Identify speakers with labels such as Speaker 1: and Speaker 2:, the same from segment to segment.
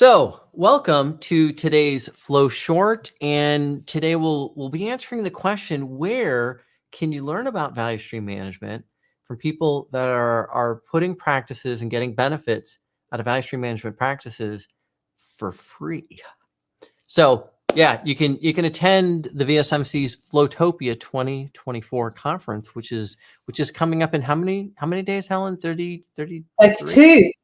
Speaker 1: So, welcome to today's Flow Short, and today we'll be answering the question: where can you learn about value stream management from people that are putting practices and getting benefits out of value stream management practices for free? So, yeah, you can attend the VSMC's Flowtopia 2024 conference, which is coming up in how many days, Helen? 33?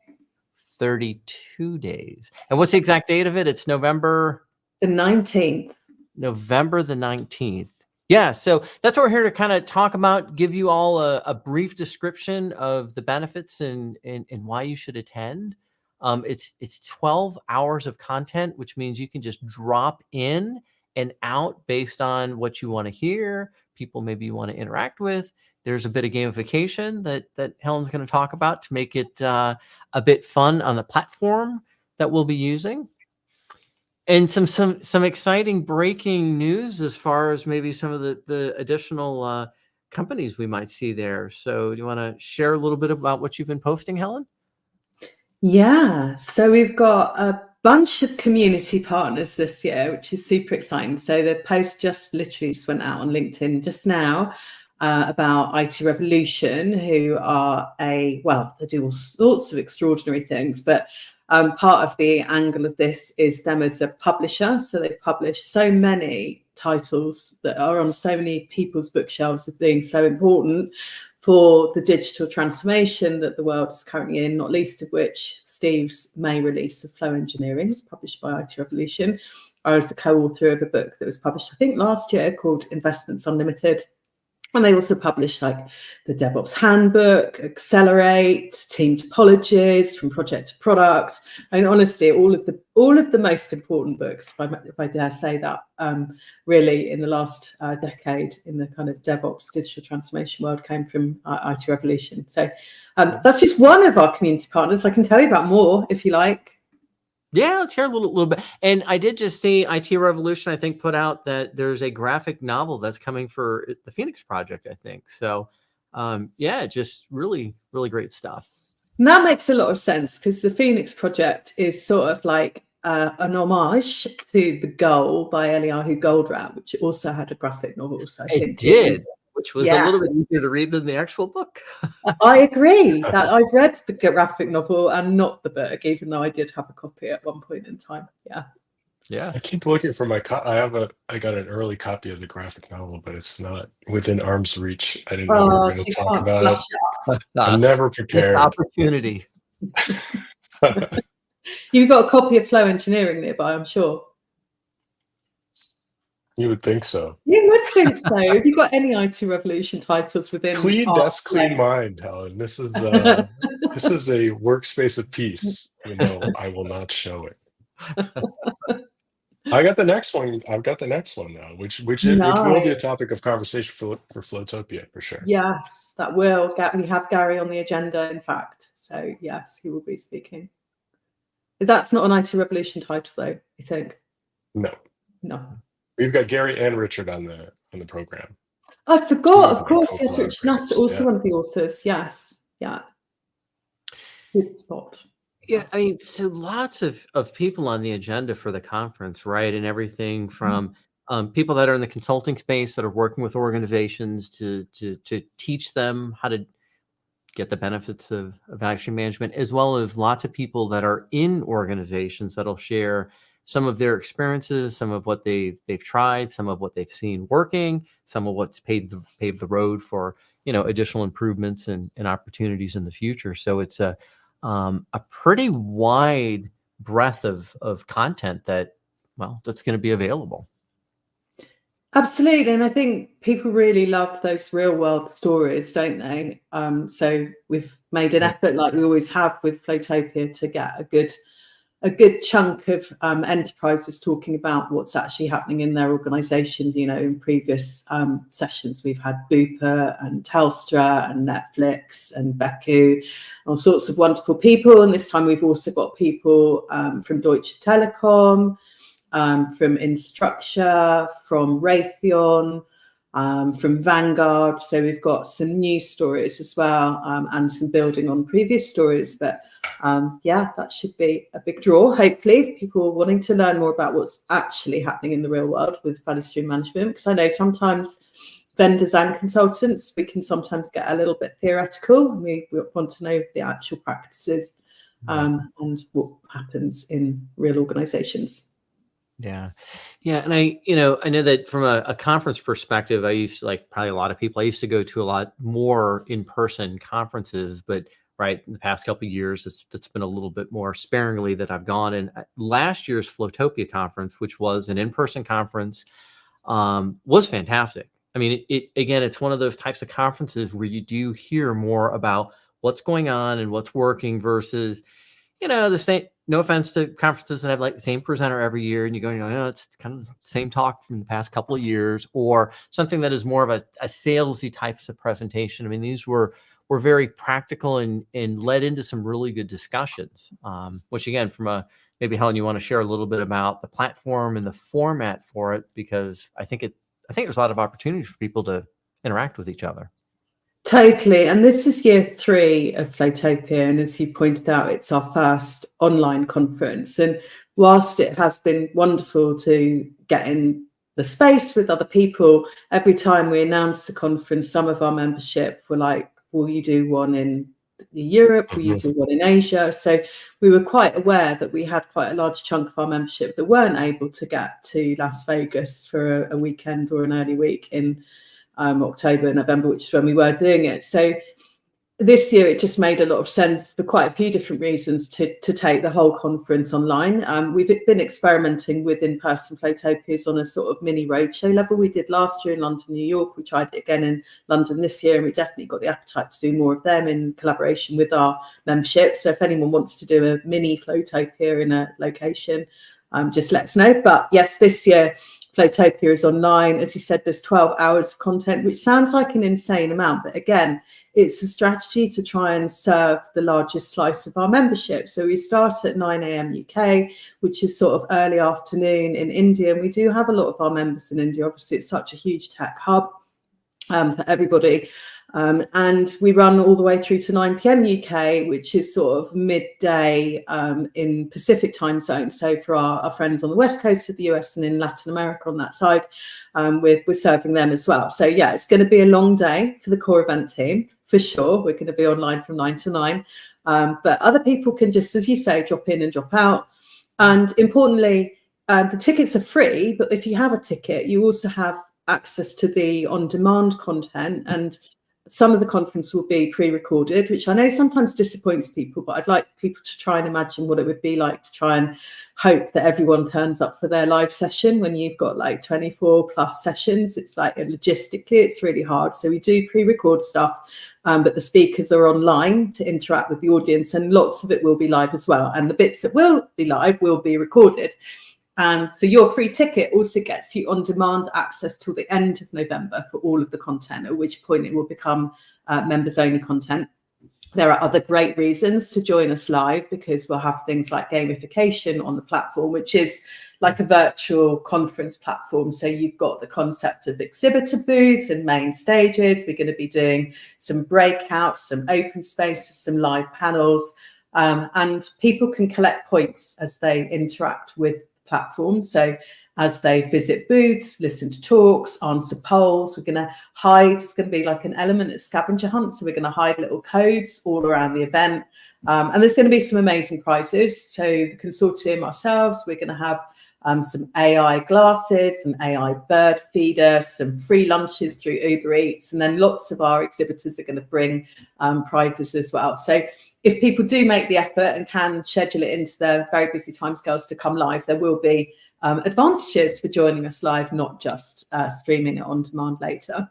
Speaker 1: 32 days. And what's the exact date of it? It's November
Speaker 2: the 19th.
Speaker 1: November the 19th. Yeah, so that's what we're here to kind of talk about, give you all a brief description of the benefits and why you should attend. It's 12 hours of content, which means you can just drop in and out based on what you want to hear, people maybe you want to interact with. There's a bit of gamification that Helen's going to talk about to make it a bit fun on the platform that we'll be using. And some exciting breaking news as far as maybe some of the additional companies we might see there. So do you want to share a little bit about what you've been posting, Helen?
Speaker 2: Yeah, so we've got a bunch of community partners this year, which is super exciting. So the post literally just went out on LinkedIn just now about IT Revolution, who are they do all sorts of extraordinary things, but part of the angle of this is them as a publisher. So they've published so many titles that are on so many people's bookshelves as being so important for the digital transformation that the world is currently in, not least of which Steve's May release of Flow Engineering is published by IT Revolution. I was a co-author of a book that was published, I think, last year called Investments Unlimited. And they also published like the DevOps Handbook, Accelerate, Team Topologies, From Project to Product. And honestly, all of the most important books, if I dare say that, really in the last decade in the kind of DevOps digital transformation world came from IT Revolution. So that's just one of our community partners. I can tell you about more if you like.
Speaker 1: Yeah, let's hear a little bit. And I did just see IT Revolution, I think, put out that there's a graphic novel that's coming for the Phoenix Project, I think. So, yeah, just really, really great stuff.
Speaker 2: And that makes a lot of sense because the Phoenix Project is sort of like an homage to The Goal by Eliyahu Goldratt, which also had a graphic novel. So I think
Speaker 1: it did, which was a little bit easier to read than the actual book.
Speaker 2: I agree that I've read the graphic novel and not the book, even though I did have a copy at one point in time.
Speaker 1: Yeah.
Speaker 3: I keep looking for my I got an early copy of the graphic novel, but it's not within arm's reach. I didn't know we were going to talk about it. I'm never prepared.
Speaker 1: Opportunity.
Speaker 2: You've got a copy of Flow Engineering nearby, I'm sure.
Speaker 3: You would think so.
Speaker 2: You would think so. Have you got any IT Revolution titles within?
Speaker 3: Clean desk, clean mind, Helen. This is this is a workspace of peace. You know, I will not show it. I got the next one. I've got the next one now, which will be a topic of conversation for Flowtopia for sure.
Speaker 2: Yes, that will. We have Gary on the agenda, in fact. So yes, he will be speaking. That's not an IT Revolution title, though. You think?
Speaker 3: No. We've got Gary and Richard on the program.
Speaker 2: I forgot. Of course, yes. Richard Nast, also one of the authors. Yes. Yeah. Good spot.
Speaker 1: Yeah, I mean, so lots of people on the agenda for the conference, right? And everything from people that are in the consulting space that are working with organizations to teach them how to get the benefits of value stream management, as well as lots of people that are in organizations that'll share some of their experiences, some of what they've tried, some of what they've seen working, some of what's paved the road for additional improvements and opportunities in the future. So it's a pretty wide breadth of content that's going to be available.
Speaker 2: Absolutely. And I think people really love those real world stories, don't they? So we've made an effort, like we always have with Flowtopia, to get a good chunk of enterprises talking about what's actually happening in their organizations. In previous sessions, we've had Bupa and Telstra and Netflix and Beku, all sorts of wonderful people. And this time we've also got people from Deutsche Telekom, from Instructure, from Raytheon, from Vanguard. So we've got some new stories as well, and some building on previous stories. But yeah, that should be a big draw. Hopefully, people wanting to learn more about what's actually happening in the real world with value stream management, because I know sometimes vendors and consultants, we can sometimes get a little bit theoretical. We want to know the actual practices and what happens in real organizations.
Speaker 1: Yeah. And I know that from a conference perspective, I used to, like probably a lot of people, I used to go to a lot more in-person conferences, but right in the past couple of years, it's been a little bit more sparingly that I've gone. And last year's Flowtopia conference, which was an in-person conference, was fantastic. I mean, again, it's one of those types of conferences where you do hear more about what's going on and what's working versus, the same, no offense to conferences that have like the same presenter every year and you go, it's kind of the same talk from the past couple of years, or something that is more of a salesy types of presentation. I mean, these were very practical and led into some really good discussions, which again, maybe Helen, you want to share a little bit about the platform and the format for it, because I think there's a lot of opportunity for people to interact with each other.
Speaker 2: Totally. And this is year 3 of Flowtopia. And as you pointed out, it's our first online conference. And whilst it has been wonderful to get in the space with other people, every time we announce the conference, some of our membership were like, will you do one in Europe? Will you do one in Asia? So we were quite aware that we had quite a large chunk of our membership that weren't able to get to Las Vegas for a weekend or an early week in October, November, which is when we were doing it. So this year, it just made a lot of sense for quite a few different reasons to take the whole conference online. We've been experimenting with in-person Flowtopias on a sort of mini roadshow level. We did last year in London, New York. We tried it again in London this year, and we definitely got the appetite to do more of them in collaboration with our membership. So if anyone wants to do a mini Flowtopia in a location, just let us know. But yes, this year, Flowtopia is online. As you said, there's 12 hours of content, which sounds like an insane amount. But again, it's a strategy to try and serve the largest slice of our membership. So we start at 9 a.m. UK, which is sort of early afternoon in India. And we do have a lot of our members in India. Obviously, it's such a huge tech hub for everybody. And we run all the way through to 9 p.m. UK, which is sort of midday in Pacific time zone. So for our friends on the west coast of the US and in Latin America on that side, we're serving them as well. So yeah, it's going to be a long day for the core event team, for sure. We're going to be online from 9 to 9. But other people can just, as you say, drop in and drop out. And importantly, the tickets are free, but if you have a ticket, you also have access to the on-demand content, and some of the conference will be pre-recorded, which I know sometimes disappoints people, but I'd like people to try and imagine what it would be like to try and hope that everyone turns up for their live session when you've got like 24 plus sessions. It's like logistically, it's really hard. So we do pre-record stuff, but the speakers are online to interact with the audience, and lots of it will be live as well. And the bits that will be live will be recorded. And so your free ticket also gets you on-demand access till the end of November for all of the content, at which point it will become members-only content. There are other great reasons to join us live, because we'll have things like gamification on the platform, which is like a virtual conference platform. So you've got the concept of exhibitor booths and main stages. We're going to be doing some breakouts, some open spaces, some live panels, and people can collect points as they interact with platform. So as they visit booths, listen to talks, answer polls, we're going to hide, it's going to be like an element of scavenger hunt. So we're going to hide little codes all around the event. And there's going to be some amazing prizes. So the consortium ourselves, we're going to have some AI glasses, some AI bird feeder, some free lunches through Uber Eats, and then lots of our exhibitors are going to bring prizes as well. So if people do make the effort and can schedule it into their very busy timescales to come live, there will be advantages for joining us live, not just streaming it on demand later.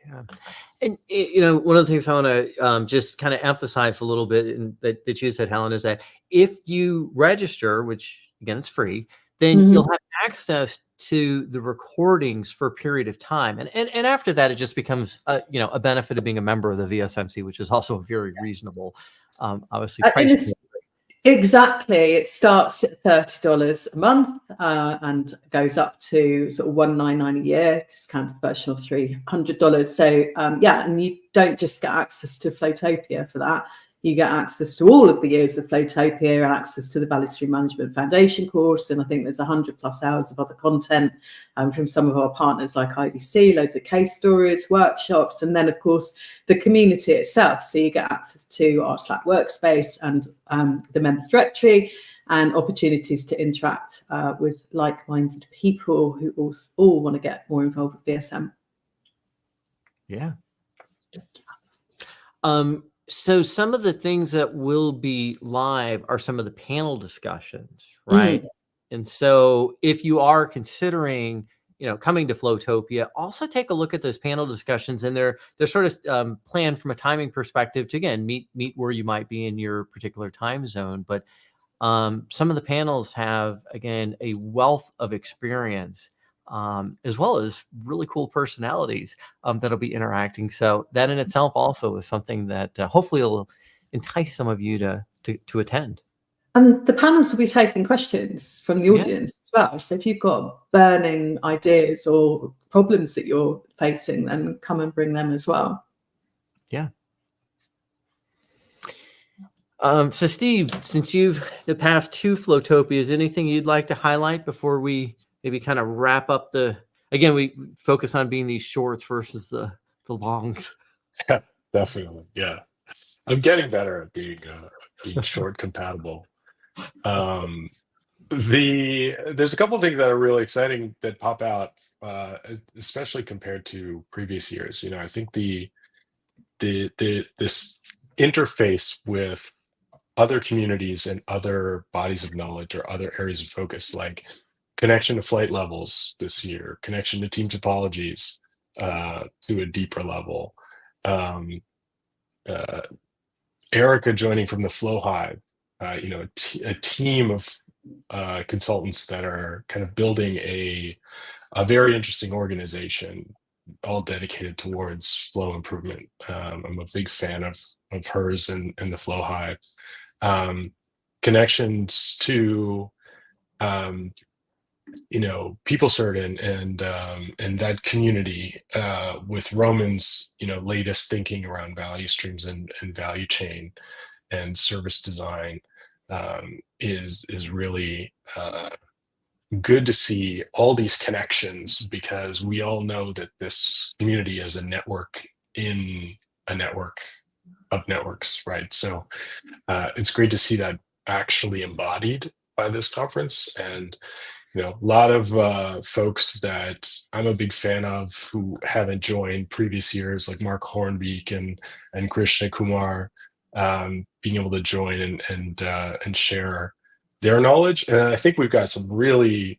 Speaker 1: Yeah. And, one of the things I want to just kind of emphasize a little bit, and that you said, Helen, is that if you register, which again, it's free, then you'll have access to the recordings for a period of time. And after that, it just becomes, a benefit of being a member of the VSMC, which is also very reasonable, obviously.
Speaker 2: Exactly. It starts at $30 a month and goes up to sort of $199 a year, discounted version of $300. So and you don't just get access to Flowtopia for that. You get access to all of the years of Flowtopia, access to the Value Stream Management Foundation course, and I think there's 100+ hours of other content from some of our partners like IDC, loads of case stories, workshops, and then, of course, the community itself. So you get access to our Slack workspace and the members directory, and opportunities to interact with like-minded people who all want to get more involved with VSM.
Speaker 1: Yeah. So some of the things that will be live are some of the panel discussions, right? And so if you are considering, coming to Flowtopia, also take a look at those panel discussions, and they're sort of planned from a timing perspective to, again, meet where you might be in your particular time zone. But some of the panels have, again, a wealth of experience, as well as really cool personalities that'll be interacting. So that in itself also is something that hopefully will entice some of you to attend.
Speaker 2: And the panels will be taking questions from the audience as well. So if you've got burning ideas or problems that you're facing, then come and bring them as well.
Speaker 1: Yeah. So Steve, since you've the past 2 Flowtopias, anything you'd like to highlight before we maybe kind of wrap up again, we focus on being these shorts versus the longs.
Speaker 3: Yeah, definitely. Yeah. I'm getting better at being short compatible. There's a couple of things that are really exciting that pop out, especially compared to previous years. I think this interface with other communities and other bodies of knowledge or other areas of focus, like connection to flight levels this year, connection to team topologies to a deeper level. Erica joining from the Flow Hive, a team of consultants that are kind of building a very interesting organization, all dedicated towards flow improvement. I'm a big fan of hers and the Flow Hive. Connections to PeopleCert and that community with Roman's latest thinking around value streams and value chain and service design is really good to see all these connections, because we all know that this community is a network in a network of networks, right? So it's great to see that actually embodied by this conference. And a lot of folks that I'm a big fan of who haven't joined previous years, like Mark Hornbeek and Krishna Kumar, being able to join and share their knowledge. And I think we've got some really,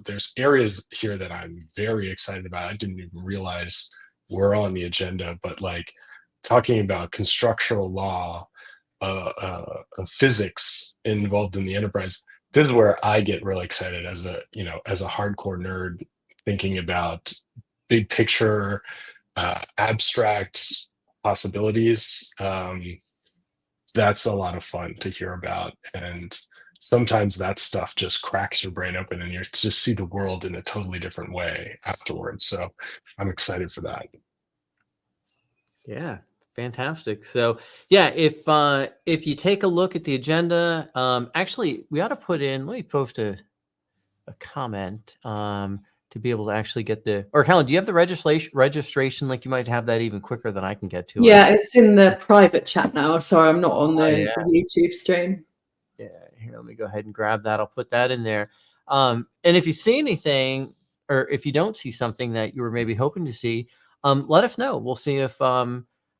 Speaker 3: there's areas here that I'm very excited about. I didn't even realize were on the agenda, but like talking about constructional law, of physics involved in the enterprise. This is where I get really excited as a hardcore nerd, thinking about big picture, abstract possibilities. That's a lot of fun to hear about. And sometimes that stuff just cracks your brain open and you just see the world in a totally different way afterwards. So I'm excited for that.
Speaker 1: Yeah. Fantastic. So yeah, if you take a look at the agenda, actually we ought to put in, let me post a comment to be able to actually get or Helen, do you have the registration link? You might have that even quicker than I can get to it.
Speaker 2: Yeah, it's in the private chat now. Sorry, I'm not on the YouTube stream.
Speaker 1: Yeah, here, let me go ahead and grab that. I'll put that in there. And if you see anything, or if you don't see something that you were maybe hoping to see, let us know. We'll see if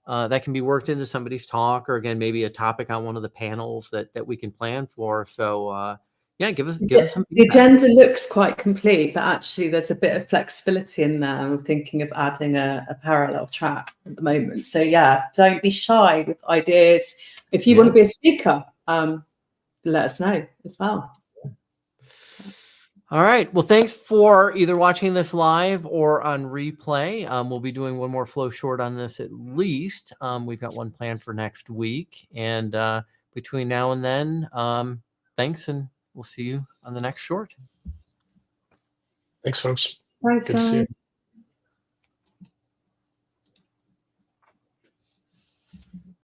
Speaker 1: that can be worked into somebody's talk, or again, maybe a topic on one of the panels that we can plan for. So yeah, give us some feedback.
Speaker 2: The agenda looks quite complete, but actually there's a bit of flexibility in there. I'm thinking of adding a parallel track at the moment. So yeah, don't be shy with ideas. If you want to be a speaker, let us know as well.
Speaker 1: All right. Well, thanks for either watching this live or on replay. We'll be doing one more flow short on this at least. We've got one planned for next week. And between now and then, thanks, and we'll see you on the next short.
Speaker 3: Thanks, folks.
Speaker 2: Thanks,
Speaker 3: Good to see you.